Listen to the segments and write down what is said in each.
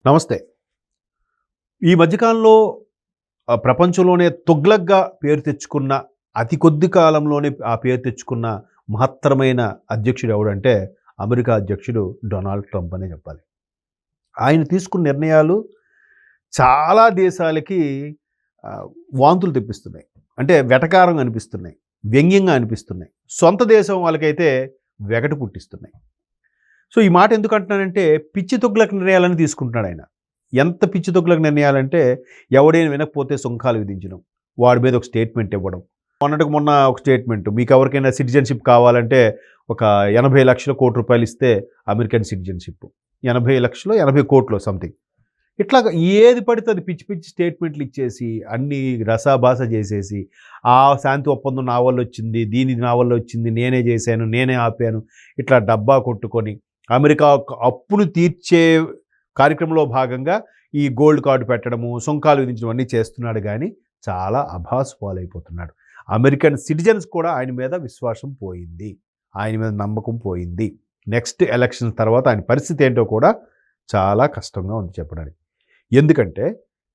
నమస్తే. ఈ మధ్యకాలంలో ప్రపంచంలోనే తుగ్లక్‌గా పేరు తెచ్చుకున్న, అతి కొద్ది కాలంలోనే ఆ పేరు తెచ్చుకున్న మహత్తరమైన అధ్యక్షుడు ఎవడంటే, అమెరికా అధ్యక్షుడు డొనాల్డ్ ట్రంప్ అనే చెప్పాలి. ఆయన తీసుకున్న నిర్ణయాలు చాలా దేశాలకి ఆహ్, వాంతులు తెప్పిస్తున్నాయి. అంటే వెటకారంగా అనిపిస్తున్నాయి. వ్యంగ్యంగా అనిపిస్తున్నాయి. సొంత దేశం వాళ్ళకైతే వెగటు పుట్టిస్తున్నాయి. సో, ఈ మాట ఎందుకు అంటున్నానంటే, పిచ్చి తుగ్లక్ నిర్ణయాలను తీసుకుంటున్నాడాయన. ఎంత పిచ్చి తుగ్లక్ నిర్ణయాలంటే, ఎవడైనా వినకపోతే సుంకాలు విధించడం. వాడి మీద ఒక స్టేట్మెంట్ ఇవ్వడం. మొన్నటికి మొన్న ఒక స్టేట్మెంట్, మీకెవరికైనా సిటిజన్‌షిప్ కావాలంటే ఒక 80,00,00,000 ఇస్తే అమెరికన్ సిటిజన్‌షిప్. 80,00,00,000 80,00,00,000 సంథింగ్. ఇట్లాగా ఏది పడితే అది పిచ్చి పిచ్చి స్టేట్మెంట్లు ఇచ్చేసి, అన్నీ రసాభాస చేసేసి, ఆ శాంతి ఒప్పందం నా వల్లొచ్చింది, దీనిది నా వల్లొచ్చింది, నేనే చేశాను, నేనే ఆపాను, ఇట్లా డబ్బా కొట్టుకొని అమెరికా అప్పులు తీర్చే కార్యక్రమంలో భాగంగా ఈ గోల్డ్ కార్డ్ పెట్టడము, సుంకాలు విధించడం అన్నీ చేస్తున్నాడు గానీ, చాలా అభాసు పాలైపోతున్నాడు. అమెరికన్ సిటిజన్స్ కూడా ఆయన మీద విశ్వాసం పోయింది. ఆయన మీద నమ్మకం పోయింది. నెక్స్ట్ ఎలక్షన్ తర్వాత ఆయన పరిస్థితి ఏంటో కూడా చాలా కష్టంగా ఉంది చెప్పడానికి. ఎందుకంటే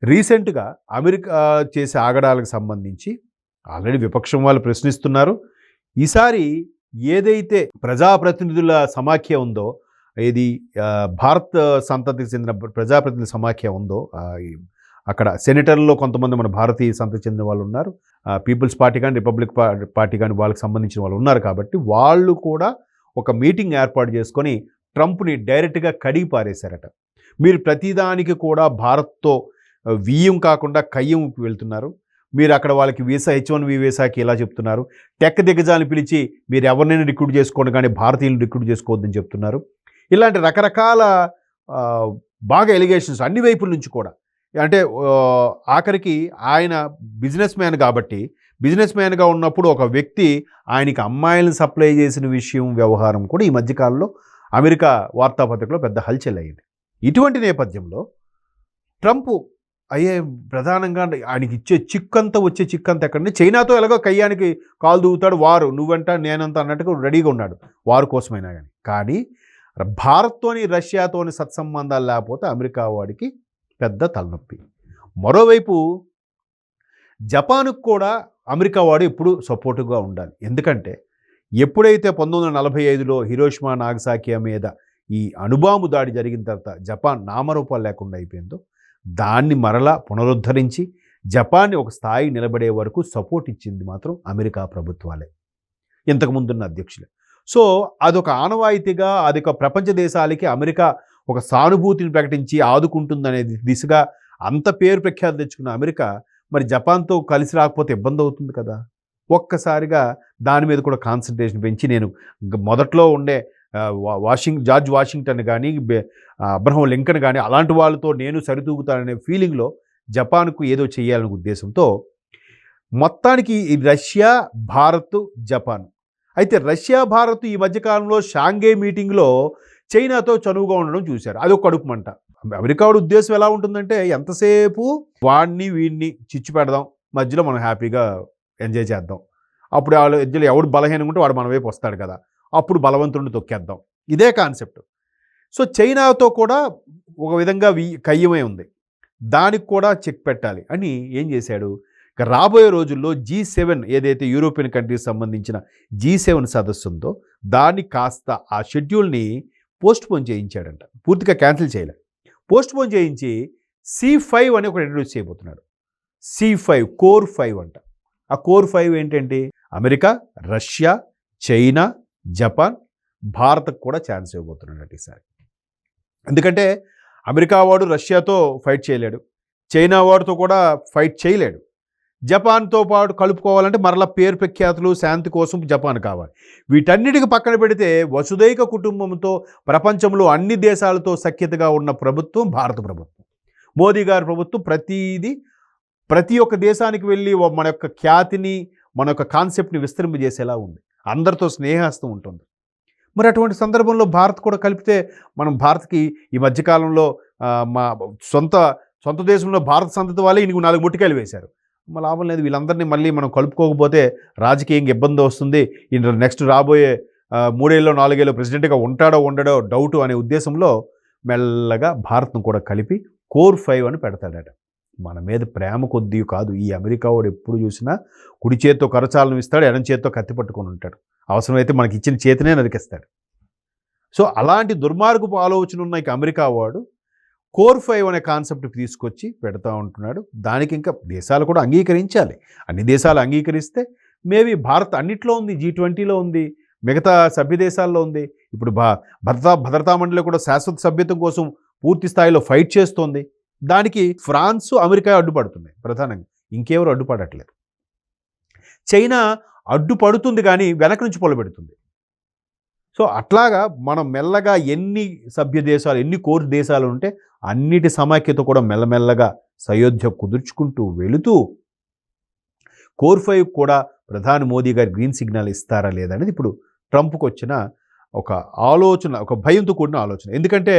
రీసెంట్‌గా అమెరికా చేసే ఆగడాలకు సంబంధించి ఆల్రెడీ విపక్షం వాళ్ళు ప్రశ్నిస్తున్నారు. ఈసారి ఏదైతే ప్రజాప్రతినిధుల సమాఖ్య ఉందో, ఇది భారత్ సంతతికి చెందిన ప్రజాప్రతినిధుల సమాఖ్య ఉందో, అక్కడ సెనేటర్‌లో కొంతమంది మన భారతీయ సంతతికి చెందిన వాళ్ళు ఉన్నారు. పీపుల్స్ పార్టీ కానీ, రిపబ్లిక్ పార్టీ కానీ వాళ్ళకి సంబంధించిన వాళ్ళు ఉన్నారు కాబట్టి, వాళ్ళు కూడా ఒక మీటింగ్ ఏర్పాటు చేసుకొని ట్రంప్‌ని డైరెక్ట్‌గా కడిగి పారేశారట. మీరు ప్రతిదానికి కూడా భారత్‌తో వియ్యం కాకుండా కయ్యంకి వెళ్తున్నారు. మీరు అక్కడ వాళ్ళకి వీసా H1B వీసాకి ఇలా చెప్తున్నారు. టెక్ దిగ్గజాలను పిలిచి మీరు ఎవరినైనా రిక్రూట్ చేసుకోండి కానీ భారతీయులను రిక్రూట్ చేసుకోవద్దని చెప్తున్నారు. ఇలాంటి రకరకాల బాగా ఎలిగేషన్స్ అన్ని వైపుల నుంచి కూడా. అంటే ఆఖరికి ఆయన బిజినెస్ మ్యాన్ కాబట్టి, బిజినెస్ మ్యాన్‌గా ఉన్నప్పుడు ఒక వ్యక్తి ఆయనకి అమ్మాయిలను సప్లై చేసిన విషయం, వ్యవహారం కూడా ఈ మధ్యకాలంలో అమెరికా వార్తాపత్రికలో పెద్ద హల్చల్ అయ్యింది. ఇటువంటి నేపథ్యంలో ట్రంప్ ప్రధానంగా ఆయనకి ఇచ్చే చిక్కంతా వచ్చే చిక్కంతా ఎక్కడంటే, చైనాతో ఎలాగో కయ్యానికి కాలు దూవుతాడు, వారు నువ్వంట నేనంత అన్నట్టుగా రెడీగా ఉన్నాడు వారు కోసమైనా కానీ. కానీ భారత్తోని రష్యాతోని సత్సంబంధాలు లేకపోతే అమెరికా వాడికి పెద్ద తలనొప్పి. మరోవైపు జపాన్కు కూడా అమెరికా వాడు ఎప్పుడు సపోర్టివ్గా ఉండాలి. ఎందుకంటే ఎప్పుడైతే 1945లో హిరోషిమా నాగసాకి మీద ఈ అణుబాంబు దాడి జరిగిన తర్వాత జపాన్ నామరూపాలు లేకుండా అయిపోయిందో, దాన్ని మరలా పునరుద్ధరించి జపాన్ని ఒక స్థాయి నిలబడే వరకు సపోర్ట్ ఇచ్చింది మాత్రం అమెరికా ప్రభుత్వాలే, ఇంతకుముందున్న అధ్యక్షులే. సో అదొక ఆనవాయితీగా, అదొక ప్రపంచ దేశాలకి అమెరికా ఒక సానుభూతిని ప్రకటించి ఆదుకుంటుందనే దిశగా అంత పేరు ప్రఖ్యాతి తెచ్చుకున్న అమెరికా మరి జపాన్తో కలిసి రాకపోతే ఇబ్బంది అవుతుంది కదా. ఒక్కసారిగా దాని మీద కూడా కాన్సన్ట్రేషన్ పెంచి, నేను మొదట్లో ఉండే జార్జ్ వాషింగ్టన్ కానీ, అబ్రహం లింకన్ కానీ అలాంటి వాళ్ళతో నేను సరితూగుతాననే ఫీలింగ్లో జపాన్కు ఏదో చేయాలనే ఉద్దేశంతో మొత్తానికి ఈ రష్యా, భారత్, జపాన్. అయితే రష్యా, భారత్ ఈ మధ్యకాలంలో షాంఘై మీటింగ్లో చైనాతో చనువుగా ఉండడం చూశారు. అది ఒక కడుపు మంట. అమెరికా వాడి ఉద్దేశం ఎలా ఉంటుందంటే, ఎంతసేపు వాడిని వీడిని చిచ్చు పెడదాం, మధ్యలో మనం హ్యాపీగా ఎంజాయ్ చేద్దాం. అప్పుడు వాళ్ళు ఇద్దరు ఎవడు బలహీనంగా ఉంటే వాడు మన వైపు వస్తాడు కదా, అప్పుడు బలవంతుడిని తొక్కేద్దాం. ఇదే కాన్సెప్ట్. సో చైనాతో కూడా ఒక విధంగా కయ్యమై ఉంది. దానికి కూడా చెక్ పెట్టాలి అని ఏం చేశాడు, ఇక రాబోయే రోజుల్లో G7 ఏదైతే యూరోపియన్ కంట్రీస్ సంబంధించిన G7 సదస్సు ఉందో దాన్ని కాస్త ఆ షెడ్యూల్ని పోస్ట్పోన్ చేయించాడంట. పూర్తిగా క్యాన్సిల్ చేయలేదు, పోస్ట్పోన్ చేయించి C5 అని ఒకటి ఇంట్రడ్యూస్ చేయబోతున్నాడు. C5 కోర్ 5 అంట. ఆ కోర్ 5 ఏంటంటే అమెరికా, రష్యా, చైనా, జపాన్, భారత్కు కూడా ఛాన్స్ ఇవ్వబోతున్నాడు ఈసారి. ఎందుకంటే అమెరికా వాడు రష్యాతో ఫైట్ చేయలేడు, చైనా వాడితో కూడా ఫైట్ చేయలేడు. జపాన్తో పాటు కలుపుకోవాలంటే మరలా పేరు ప్రఖ్యాతులు, శాంతి కోసం జపాన్ కావాలి. వీటన్నిటికి పక్కన పెడితే వసుదైక కుటుంబంతో ప్రపంచంలో అన్ని దేశాలతో సఖ్యతగా ఉన్న ప్రభుత్వం భారత ప్రభుత్వం. మోదీ గారి ప్రభుత్వం ప్రతి ఒక్క దేశానికి వెళ్ళి మన యొక్క ఖ్యాతిని, మన యొక్క కాన్సెప్ట్ని విస్తరింపజేసేలా ఉంది. అందరితో స్నేహస్తం ఉంటుంది. మరి అటువంటి సందర్భంలో భారత్ కూడా కలిపితే, మనం భారత్కి ఈ మధ్యకాలంలో మా సొంత దేశంలో భారత సంతతి వాళ్ళే ఇంకో 4 ముట్టికాయలు వేశారు. లాభం లేదు. వీళ్ళందరినీ మళ్ళీ మనం కలుపుకోకపోతే రాజకీయంగా ఇబ్బంది వస్తుంది. నెక్స్ట్ రాబోయే 3 ఏళ్ళలో 4 ఏళ్ళలో ప్రెసిడెంట్గా ఉంటాడో ఉండడో డౌటు అనే ఉద్దేశంలో మెల్లగా భారత్ను కూడా కలిపి కోర్ 5 అని పెడతాడట. మన మీద ప్రేమ కొద్దీ కాదు. ఈ అమెరికా వాడు ఎప్పుడు చూసినా కుడి చేత్తో కరచాలనం ఇస్తాడు, ఎడం చేత్తో కత్తి పట్టుకొని ఉంటాడు. అవసరమైతే మనకి ఇచ్చిన చేతినే నరికేస్తాడు. సో అలాంటి దుర్మార్గపు ఆలోచన ఉన్న ఇక అమెరికా వాడు కోర్ 5 అనే కాన్సెప్ట్ తీసుకొచ్చి పెడతా ఉంటున్నాడు. దానికి ఇంకా దేశాలు కూడా అంగీకరించాలి. అన్ని దేశాలు అంగీకరిస్తే మేబీ భారత్ అన్నిట్లో ఉంది, G20లో ఉంది, మిగతా సభ్య దేశాల్లో ఉంది. ఇప్పుడు భద్రతా మండలిలో కూడా శాశ్వత సభ్యత్వం కోసం పూర్తి స్థాయిలో ఫైట్ చేస్తోంది. దానికి ఫ్రాన్సు, అమెరికా అడ్డుపడుతున్నాయి ప్రధానంగా. ఇంకెవరు అడ్డుపడట్లేదు. చైనా అడ్డుపడుతుంది కానీ వెనక నుంచి పొలబెడుతుంది. సో అట్లాగా మనం మెల్లగా ఎన్ని సభ్య దేశాలు, ఎన్ని కోర్ దేశాలు ఉంటే అన్నిటి సమాఖ్యత కూడా మెల్లమెల్లగా సయోధ్య కుదుర్చుకుంటూ వెళుతూ కోర్ 5 కూడా ప్రధాని మోదీ గారు గ్రీన్ సిగ్నల్ ఇస్తారా లేదనేది ఇప్పుడు ట్రంప్కి వచ్చిన ఒక ఆలోచన, ఒక భయంతో కూడిన ఆలోచన. ఎందుకంటే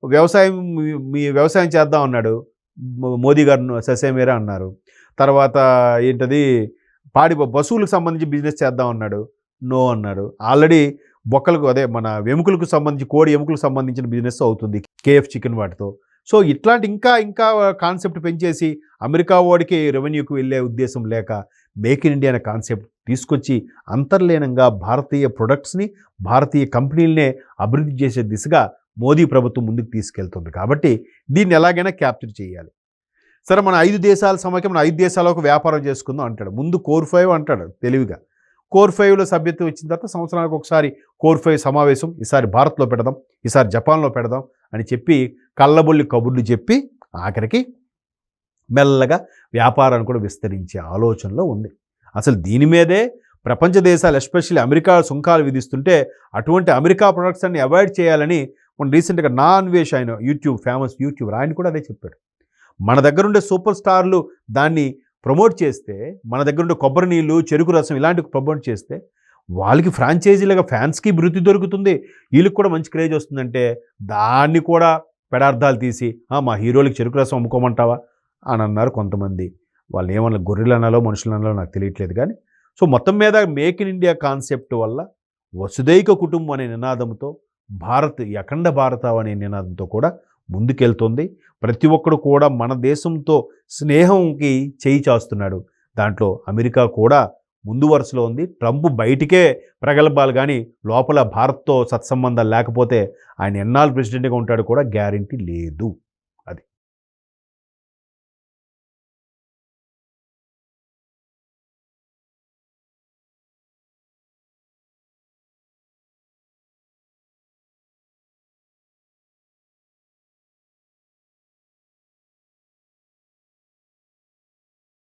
వ్యవసాయం చేద్దాం అన్నాడు మోదీ గారు, ససేమేరా అన్నారు. తర్వాత ఏంటది పశువులకు సంబంధించి బిజినెస్ చేద్దాం అన్నాడు, నో అన్నారు. ఆల్రెడీ బొక్కలకు, అదే మన ఎముకలకు సంబంధించి, కోడి ఎముకలకు సంబంధించిన బిజినెస్ అవుతుంది KF చికెన్ వాటితో. సో ఇట్లాంటి ఇంకా కాన్సెప్ట్ పెంచేసి అమెరికా వాడికి రెవెన్యూకి వెళ్ళే ఉద్దేశం లేక మేక్ ఇన్ ఇండియా అనే కాన్సెప్ట్ తీసుకొచ్చి అంతర్లీనంగా భారతీయ ప్రొడక్ట్స్ని, భారతీయ కంపెనీలనే అభివృద్ధి చేసే దిశగా మోదీ ప్రభుత్వం ముందుకు తీసుకెళ్తుంది. కాబట్టి దీన్ని ఎలాగైనా క్యాప్చర్ చేయాలి. సరే, మన 5 దేశాల సమాఖ్య, మన 5 దేశాలకు వ్యాపారం చేసుకుందాం అంటాడు. ముందు కోర్ 5 అంటాడు తెలివిగా. కోర్ 5లో సభ్యత్వం ఇచ్చిన తర్వాత సంవత్సరానికి ఒకసారి కోర్ 5 సమావేశం, ఈసారి భారత్లో పెడదాం, ఈసారి జపాన్లో పెడదాం అని చెప్పి కళ్ళబొల్లి కబుర్లు చెప్పి ఆఖరికి మెల్లగా వ్యాపారాన్ని కూడా విస్తరించే ఆలోచనలో ఉంది. అసలు దీని మీదే ప్రపంచ దేశాలు, ఎస్పెషల్లీ అమెరికా సుంకాలు విధిస్తుంటే అటువంటి అమెరికా ప్రొడక్ట్స్ అన్ని అవాయిడ్ చేయాలని మన రీసెంట్గా నా అన్వేష్ ఆయన ఫేమస్ యూట్యూబర్ ఆయన కూడా అదే చెప్పాడు. మన దగ్గరుండే సూపర్ స్టార్లు దాన్ని ప్రమోట్ చేస్తే, మన దగ్గరుండే కొబ్బరి నీళ్ళు, చెరుకు రసం ఇలాంటివి ప్రమోట్ చేస్తే వాళ్ళకి ఫ్రాంచైజీలుగా ఫ్యాన్స్కి వృత్తి దొరుకుతుంది, వీళ్ళకి కూడా మంచి క్రేజ్ వస్తుందంటే దాన్ని కూడా పెడార్థాలు తీసి మా హీరోలకి చెరుకు రసం అమ్ముకోమంటావా అని అన్నారు కొంతమంది. వాళ్ళు ఏమన్నా గొర్రెలు అనాలో మనుషులు అనాలో నాకు తెలియట్లేదు కానీ. సో మొత్తం మీద మేక్ ఇన్ ఇండియా కాన్సెప్ట్ వల్ల వసుదైక కుటుంబం అనే నినాదంతో భారత్, అఖండ భారత అనే నినాదంతో కూడా ముందుకెళ్తుంది. ప్రతి ఒక్కడు కూడా మన దేశంతో స్నేహంకి చేయి చాస్తున్నాడు. దాంట్లో అమెరికా కూడా ముందు వరుసలో ఉంది. ట్రంప్ బయటికే ప్రగల్భాలు కానీ లోపల భారత్తో సత్సంబంధాలు లేకపోతే ఆయన ఎన్నాళ్ళు ప్రెసిడెంట్గా ఉంటాడు కూడా గ్యారంటీ లేదు.